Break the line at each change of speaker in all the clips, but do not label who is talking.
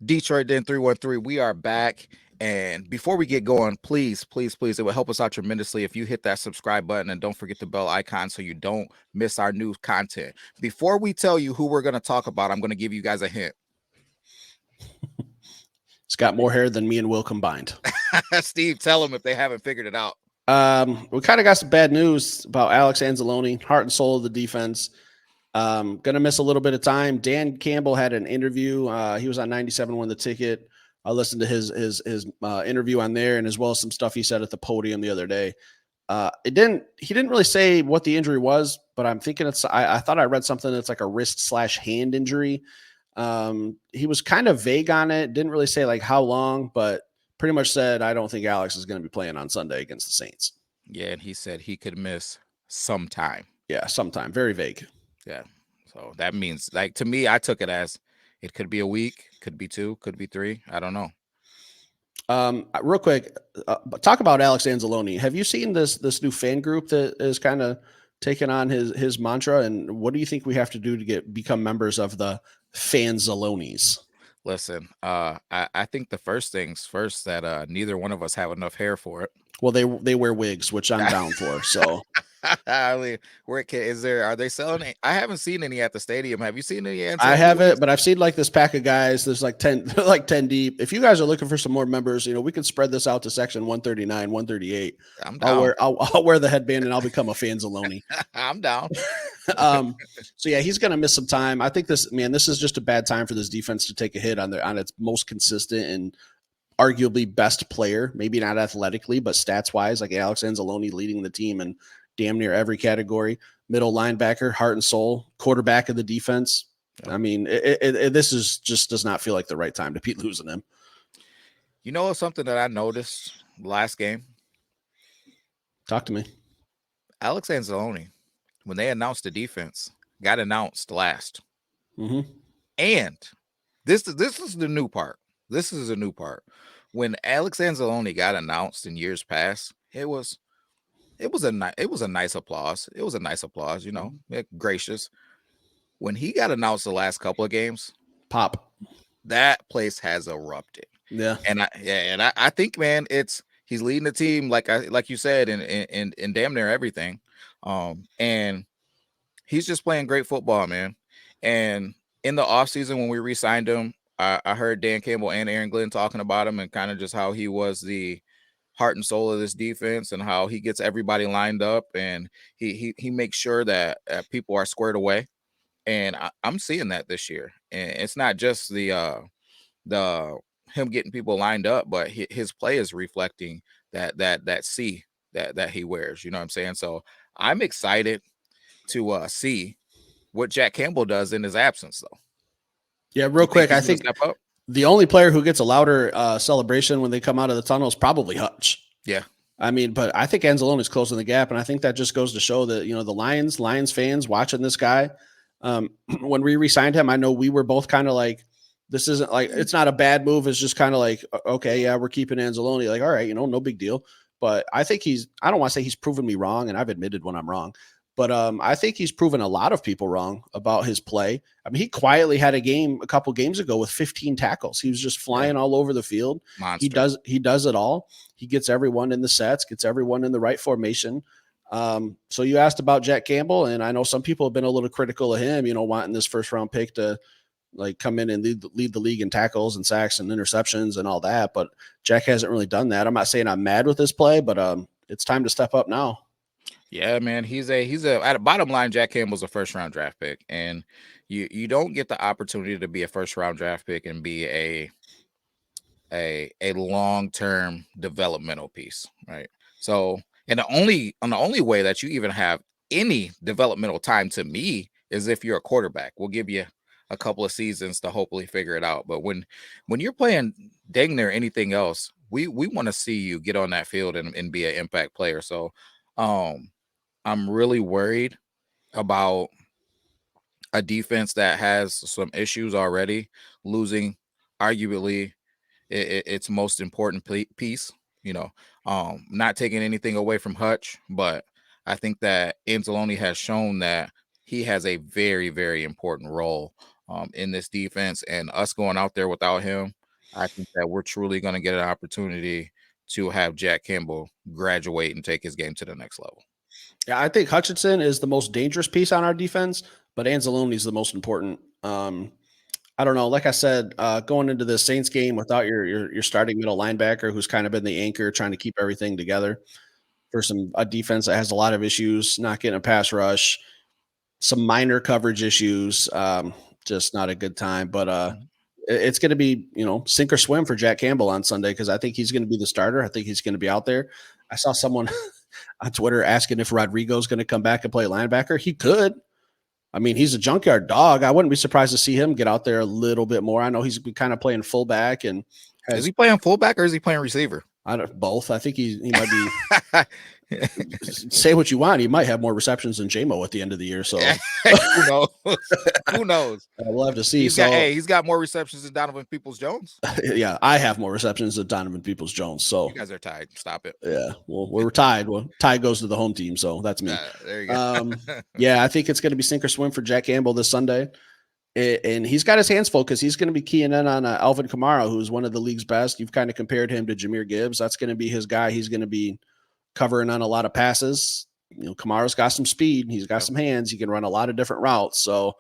Detroit Den 313. We are back. And before we get going, please, please, please, it will help us out tremendously if you hit that subscribe button and don't forget the bell icon so you don't miss our new content. Before we tell you who we're going to talk about, I'm going to give you guys a hint.
It's got more hair than me and Will combined.
Steve, tell them if they haven't figured it out.
We kind of got some bad news about Alex Anzalone, heart and soul of the defense. Gonna miss a little bit of time. Dan Campbell had an interview. He was on 97 Won the Ticket. I listened to his interview on there, and as well as some stuff he said at the podium the other day. He didn't really say what the injury was, but I'm thinking I thought I read something that's like a wrist/hand injury. He was kind of vague on it. Didn't really say like how long, but pretty much said, I don't think Alex is going to be playing on Sunday against the Saints.
Yeah, and he said he could miss some time.
Yeah, sometime. Very vague.
Yeah. So that means, like, to me, I took it as it could be a week, could be 2, could be 3. I don't know.
Real quick, talk about Alex Anzalone. Have you seen this new fan group that is kind of taking on his mantra? And what do you think we have to do to become members of the Fanzalones?
Listen, I think the first things first that neither one of us have enough hair for it.
Well, they wear wigs, which I'm down for. So
I mean, is there? Are they selling? I haven't seen any at the stadium. Have you seen any?
I haven't, but I've seen like this pack of guys. There's like 10, like 10 deep. If you guys are looking for some more members, we can spread this out to section 139, 138.
I'm down.
I'll wear the headband and I'll become a Fanzalone.
I'm down.
So yeah, he's gonna miss some time. I think this is just a bad time for this defense to take a hit on its most consistent and arguably best player. Maybe not athletically, but stats wise, like Alex Anzalone leading the team in damn near every category. Middle linebacker, heart and soul, quarterback of the defense. I mean, this is just does not feel like the right time to be losing him.
You know something that I noticed last game?
Talk to me.
Alex Anzalone, when they announced the defense, got announced last.
Mm-hmm.
And this is the new part. This is a new part. When Alex Anzalone got announced in years past, it was a nice applause. It was a nice applause, gracious. When he got announced the last couple of games,
pop,
that place has erupted.
Yeah,
and I think, man, he's leading the team like you said in damn near everything, and he's just playing great football, man. And in the offseason when we re-signed him, I heard Dan Campbell and Aaron Glenn talking about him and kind of just how he was the heart and soul of this defense and how he gets everybody lined up and he makes sure that people are squared away. And I'm seeing that this year. And it's not just the him getting people lined up, but his play is reflecting that C that he wears. You know what I'm saying? So I'm excited to see what Jack Campbell does in his absence, though.
Yeah, real quick, I think the only player who gets a louder celebration when they come out of the tunnel is probably Hutch.
Yeah.
I mean, but I think Anzalone is closing the gap, and I think that just goes to show that, the Lions fans watching this guy, when we re-signed him, I know we were both kind of like, this isn't like, it's not a bad move. It's just kind of like, okay, yeah, we're keeping Anzalone. Like, all right, no big deal. But I think I don't want to say he's proven me wrong, and I've admitted when I'm wrong. But I think he's proven a lot of people wrong about his play. I mean, he quietly had a couple games ago with 15 tackles. He was just flying all over the field.
Monster.
He does it all. He gets everyone in the sets, gets everyone in the right formation. So you asked about Jack Campbell, and I know some people have been a little critical of him, wanting this first round pick to like come in and lead the league in tackles and sacks and interceptions and all that. But Jack hasn't really done that. I'm not saying I'm mad with this play, but it's time to step up now.
Yeah, man, he's at a bottom line. Jack Campbell's a first round draft pick, and you don't get the opportunity to be a first round draft pick and be a long term developmental piece, right? So, and the only way that you even have any developmental time to me is if you're a quarterback. We'll give you a couple of seasons to hopefully figure it out. But when you're playing dang near anything else, we want to see you get on that field and be an impact player. So, I'm really worried about a defense that has some issues already, losing arguably its most important piece. Not taking anything away from Hutch, but I think that Anzalone has shown that he has a very, very important role in this defense, and us going out there without him, I think that we're truly going to get an opportunity to have Jack Campbell graduate and take his game to the next level.
Yeah, I think Hutchinson is the most dangerous piece on our defense, but Anzalone is the most important. I don't know. Like I said, going into the Saints game without your starting middle linebacker, who's kind of been the anchor, trying to keep everything together for a defense that has a lot of issues, not getting a pass rush, some minor coverage issues, just not a good time. But it's going to be sink or swim for Jack Campbell on Sunday because I think he's going to be the starter. I think he's going to be out there. I saw someone on Twitter asking if Rodrigo's going to come back and play linebacker. He could. I mean, he's a junkyard dog. I wouldn't be surprised to see him get out there a little bit more. I know he's kind of playing fullback and
is he playing fullback or is he playing receiver?
Both. I think he might be. Say what you want. He might have more receptions than JMO at the end of the year. So
who knows? Who knows?
We'll have to see.
He's got more receptions than Donovan Peoples-Jones.
Yeah, I have more receptions than Donovan Peoples-Jones. So
you guys are tied. Stop it.
Yeah, well, we're tied. Well, tie goes to the home team, so that's me.
There you go.
Yeah, I think it's going to be sink or swim for Jack Campbell this Sunday. And he's got his hands full because he's going to be keying in on Alvin Kamara, who's one of the league's best. You've kind of compared him to Jahmyr Gibbs. That's going to be his guy. He's going to be covering on a lot of passes. Kamara's got some speed. He's got some hands. He can run a lot of different routes. So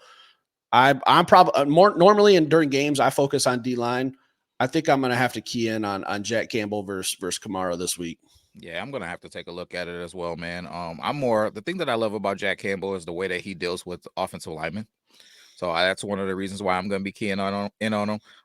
I'm probably more normally during games, I focus on D-line. I think I'm going to have to key in on Jack Campbell versus Kamara this week.
Yeah, I'm gonna have to take a look at it as well, man. The thing that I love about Jack Campbell is the way that he deals with offensive linemen. So that's one of the reasons why I'm going to be keying on him. At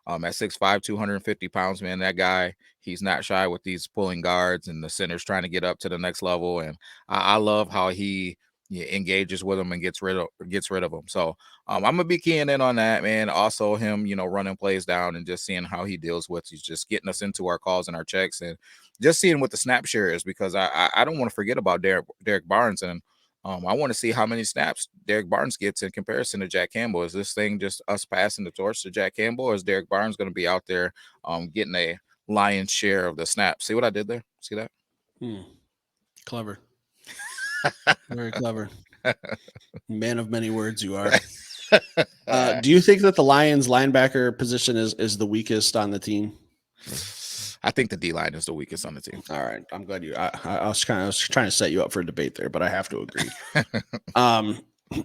6'5", 250 pounds, man, that guy, he's not shy with these pulling guards and the centers trying to get up to the next level. And I love how he engages with them and gets rid of them. So I'm gonna be keying in on that, man. Also, him, running plays down and just seeing how he deals with. He's just getting us into our calls and our checks, and just seeing what the snap share is because I don't want to forget about Derek Barnes and. I want to see how many snaps Derek Barnes gets in comparison to Jack Campbell. Is this thing just us passing the torch to Jack Campbell, or is Derek Barnes going to be out there getting a lion's share of the snaps? See what I did there? See that?
Clever. Very clever. Man of many words you are. Do you think that the Lions linebacker position is the weakest on the team?
I think the D-line is the weakest on the team.
All right. I'm glad I was trying to set you up for a debate there, but I have to agree.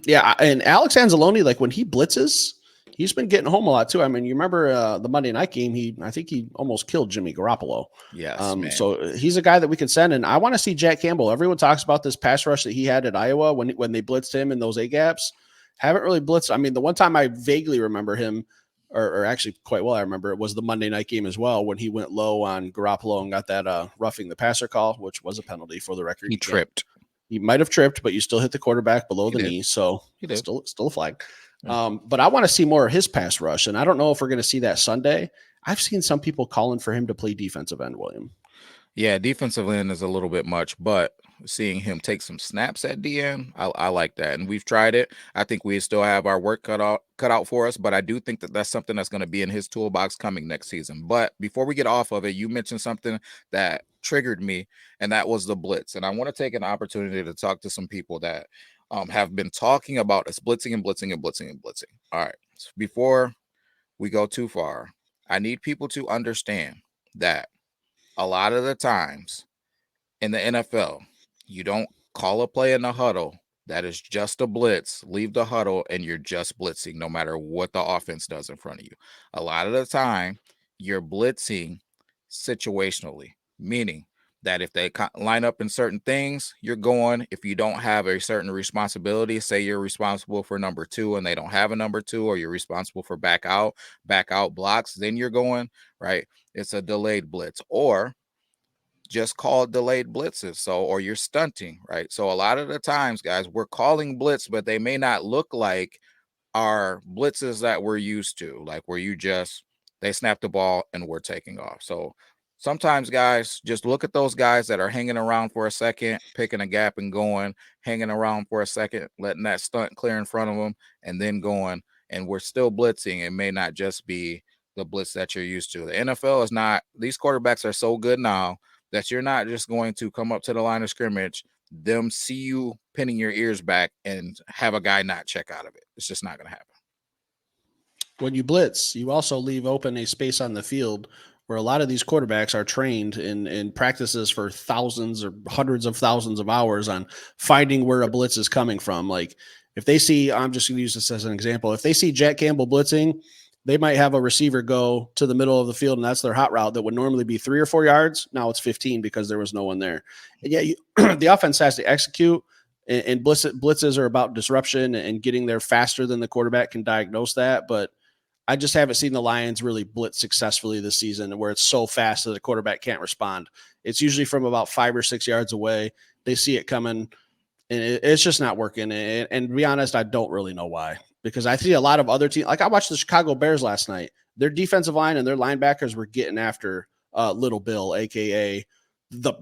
Yeah. And Alex Anzalone, like when he blitzes, he's been getting home a lot too. I mean, you remember the Monday night game, I think he almost killed Jimmy Garoppolo.
Yes.
So he's a guy that we can send. And I want to see Jack Campbell. Everyone talks about this pass rush that he had at Iowa when they blitzed him in those A gaps. Haven't really blitzed. I mean, the one time I vaguely remember him, or actually quite well, I remember it was the Monday night game as well when he went low on Garoppolo and got that roughing the passer call, which was a penalty for the record.
He tripped.
He might have tripped, but you still hit the quarterback below the knee, so still a flag. But I want to see more of his pass rush, and I don't know if we're going to see that Sunday. I've seen some people calling for him to play defensive end, William.
Yeah, defensive end is a little bit much, but seeing him take some snaps at DN, I like that. And we've tried it. I think we still have our work cut out for us, but I do think that that's something that's going to be in his toolbox coming next season. But before we get off of it, you mentioned something that triggered me, and that was the blitz. And I want to take an opportunity to talk to some people that have been talking about us blitzing and blitzing and blitzing and blitzing. All right. So before we go too far, I need people to understand that a lot of the times in the NFL, you don't call a play in the huddle that is just a blitz, leave the huddle, and you're just blitzing no matter what the offense does in front of you. A lot of the time, you're blitzing situationally, meaning that if they line up in certain things, you're going. If you don't have a certain responsibility, say you're responsible for number 2 and they don't have a number 2, or you're responsible for back out blocks, then you're going, right? It's a delayed blitz, or just call delayed blitzes. So, or you're stunting, right? So a lot of the times, guys, we're calling blitz, but they may not look like our blitzes that we're used to, like where they snap the ball and we're taking off. So sometimes, guys, just look at those guys that are hanging around for a second, picking a gap and going, hanging around for a second, letting that stunt clear in front of them, and then going, and we're still blitzing. It may not just be the blitz that you're used to. The NFL is not, these quarterbacks are so good now that you're not just going to come up to the line of scrimmage, them see you pinning your ears back and have a guy not check out of it. It's just not going to happen.
when you blitz, you also leave open a space on the field where a lot of these quarterbacks are trained in practices for thousands or hundreds of thousands of hours on finding where a blitz is coming from. Like if they see, I'm just going to use this as an example. If they see Jack Campbell blitzing, they might have a receiver go to the middle of the field, and that's their hot route that would normally be 3 or 4 yards. Now it's 15 because there was no one there. And yet the offense has to execute, and blitzes are about disruption and getting there faster than the quarterback can diagnose that. But I just haven't seen the Lions really blitz successfully this season where it's so fast that the quarterback can't respond. It's usually from about 5 or 6 yards away. They see it coming, and it's just not working. And to be honest, I don't really know why, because I see a lot of other teams. Like I watched the Chicago Bears last night. Their defensive line and their linebackers were getting after Little Bill, aka the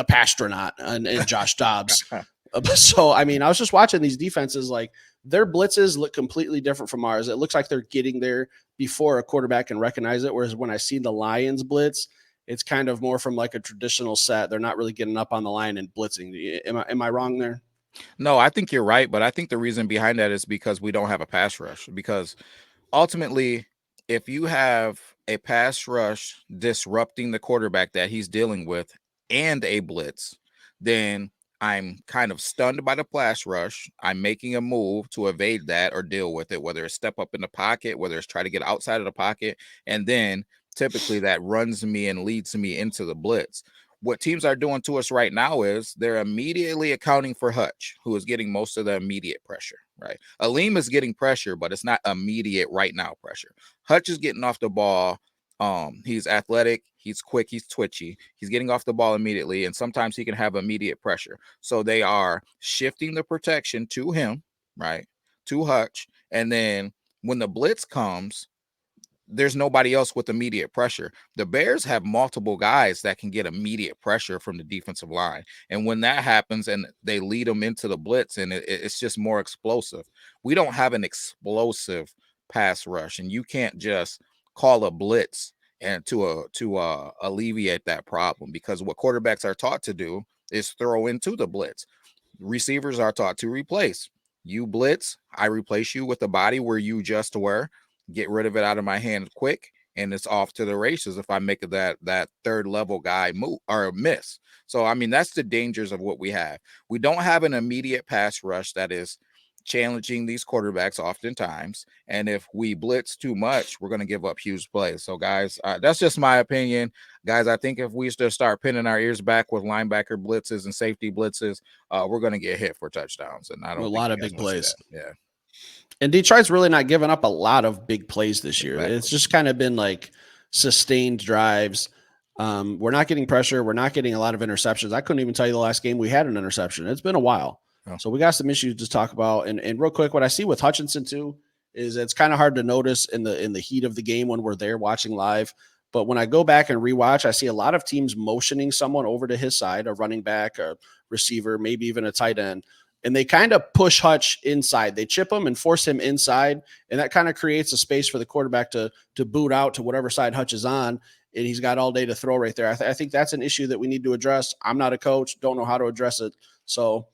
Pastronaut, and Josh Dobbs. So, I mean, I was just watching these defenses, like their blitzes look completely different from ours. It looks like they're getting there before a quarterback can recognize it. Whereas when I see the Lions blitz, it's kind of more from like a traditional set. They're not really getting up on the line and blitzing. Am I wrong there?
No, I think you're right, but I think the reason behind that is because we don't have a pass rush. Because ultimately, if you have a pass rush disrupting the quarterback that he's dealing with and a blitz, then I'm kind of stunned by the pass rush. I'm making a move to evade that or deal with it, whether it's step up in the pocket, whether it's try to get outside of the pocket. And then typically that runs me and leads me into the blitz. What teams are doing to us right now is they're immediately accounting for Hutch, who is getting most of the immediate pressure, right? Aleem is getting pressure, but it's not immediate right now pressure. Hutch is getting off the ball. He's athletic, he's quick, he's twitchy, he's getting off the ball immediately, and sometimes he can have immediate pressure. So they are shifting the protection to him, right? To Hutch. And then when the blitz comes, there's nobody else with immediate pressure. The Bears have multiple guys that can get immediate pressure from the defensive line. And when that happens and they lead them into the blitz, and it's just more explosive. We don't have an explosive pass rush, and you can't just call a blitz and to alleviate that problem, because what quarterbacks are taught to do is throw into the blitz. Receivers are taught to replace. You blitz, I replace you with the body where you just were. Get rid of it out of my hand quick, and it's off to the races if I make that third level guy move or miss. So I mean, that's the dangers of what we have. We don't have an immediate pass rush that is challenging these quarterbacks oftentimes, and if we blitz too much, we're going to give up huge plays. So guys, that's just my opinion, guys. I think if we just start pinning our ears back with linebacker blitzes and safety blitzes, we're going to get hit for touchdowns, and I
A
don't think
lot
you
of
guys
big
want to see
plays.
that. Yeah.
And Detroit's really not giving up a lot of big plays this year.
Exactly.
It's just kind of been like sustained drives. We're not getting pressure. We're not getting a lot of interceptions. I couldn't even tell you the last game we had an interception. It's been a while.
Oh.
So we got some issues to talk about. And real quick, what I see with Hutchinson too is it's kind of hard to notice in the heat of the game when we're there watching live. But when I go back and rewatch, I see a lot of teams motioning someone over to his side, a running back, a receiver, maybe even a tight end. And they kind of push Hutch inside. They chip him and force him inside, and that kind of creates a space for the quarterback to boot out to whatever side Hutch is on, and he's got all day to throw right there. I think that's an issue that we need to address. I'm not a coach, don't know how to address it, so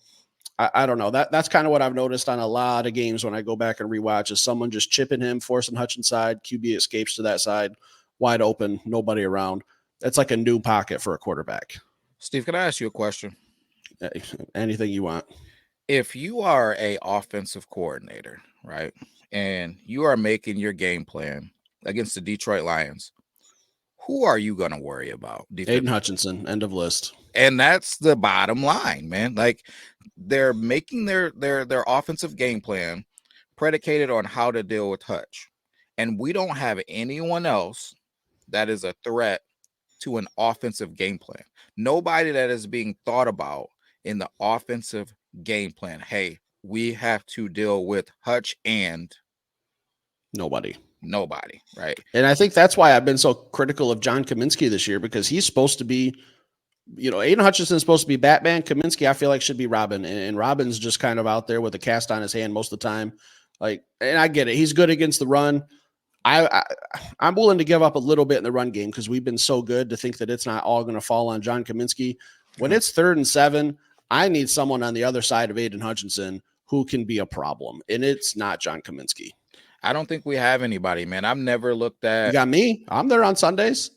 I don't know. That's kind of what I've noticed on a lot of games when I go back and rewatch is someone just chipping him, forcing Hutch inside. QB escapes to that side, wide open, nobody around. That's like a new pocket for a quarterback.
Steve, can I ask you a question?
Anything you want.
If you are a offensive coordinator, right, and you are making your game plan against the Detroit Lions, who are you going to worry about?
Aiden Hutchinson, end of list.
And that's the bottom line, man. Like they're making their offensive game plan predicated on how to deal with Hutch, and we don't have anyone else that is a threat to an offensive game plan. Nobody that is being thought about in the offensive game plan. Hey, we have to deal with Hutch and
nobody,
right?
And I think that's why I've been so critical of John Kaminsky this year, because he's supposed to be, Aiden Hutchinson's supposed to be Batman. Kaminsky, I feel like, should be Robin, and Robin's just kind of out there with a cast on his hand most of the time. Like, and I get it, he's good against the run. I'm willing to give up a little bit in the run game because we've been so good to think that it's not all going to fall on John Kaminsky. When it's 3rd and 7, I need someone on the other side of Aiden Hutchinson who can be a problem, and it's not John Kaminsky.
I don't think we have anybody, man. I've never looked
You
at.
got me. I'm there on Sundays.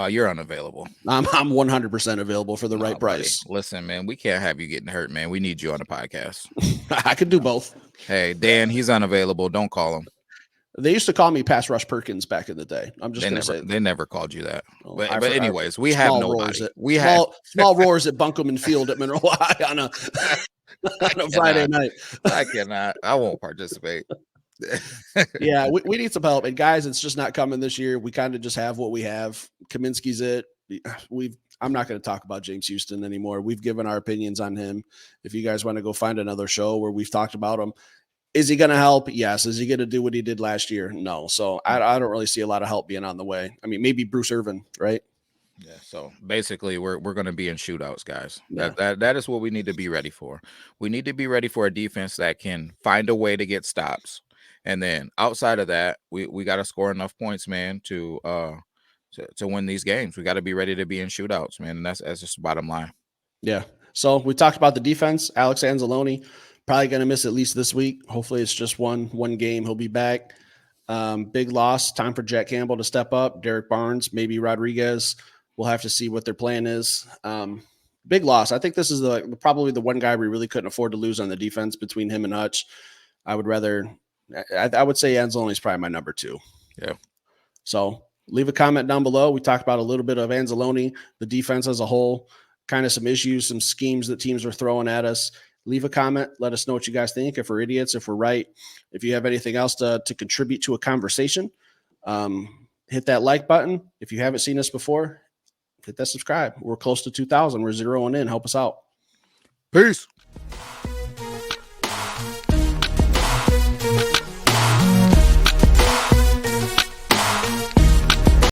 You're unavailable.
I'm 100% available for the
Nah,
right
buddy.
price.
Listen, man, we can't have you getting hurt, man. We need you on the podcast.
I could do both.
Hey, Dan, he's unavailable. Don't call him.
They used to call me Pass Rush Perkins back in the day. I'm just
They
going to
never
say,
they never called you that.
oh,
But anyways, we have
small roars
nobody.
at
We have
small roars at Bunkelman Field at Mineral High on a Friday night.
I cannot. I won't participate.
Yeah, we need some help. And guys, it's just not coming this year. We kind of just have what we have. Kaminsky's it. I'm not going to talk about James Houston anymore. We've given our opinions on him. If you guys want to go find another show where we've talked about him, is he going to help? Yes. Is he going to do what he did last year? No. So I don't really see a lot of help being on the way. I mean, maybe Bruce Irvin, right?
Yeah. So basically, we're going to be in shootouts, guys.
Yeah.
That is what we need to be ready for. We need to be ready for a defense that can find a way to get stops, and then outside of that, we got to score enough points, man, to win these games. We got to be ready to be in shootouts, man, and that's just the bottom line.
Yeah. So we talked about the defense. Alex Anzalone probably going to miss at least this week. Hopefully, it's just one game. He'll be back. Big loss. Time for Jack Campbell to step up. Derek Barnes, maybe Rodriguez. We'll have to see what their plan is. Big loss. I think this is probably the one guy we really couldn't afford to lose on the defense between him and Hutch. I would say Anzalone is probably my number 2.
Yeah.
So leave a comment down below. We talked about a little bit of Anzalone, the defense as a whole, kind of some issues, some schemes that teams are throwing at us. Leave a comment. Let us know what you guys think. If we're idiots, if we're right, if you have anything else to contribute to a conversation, hit that like button. If you haven't seen us before, hit that subscribe. We're close to 2,000. We're zeroing in. Help us out.
Peace.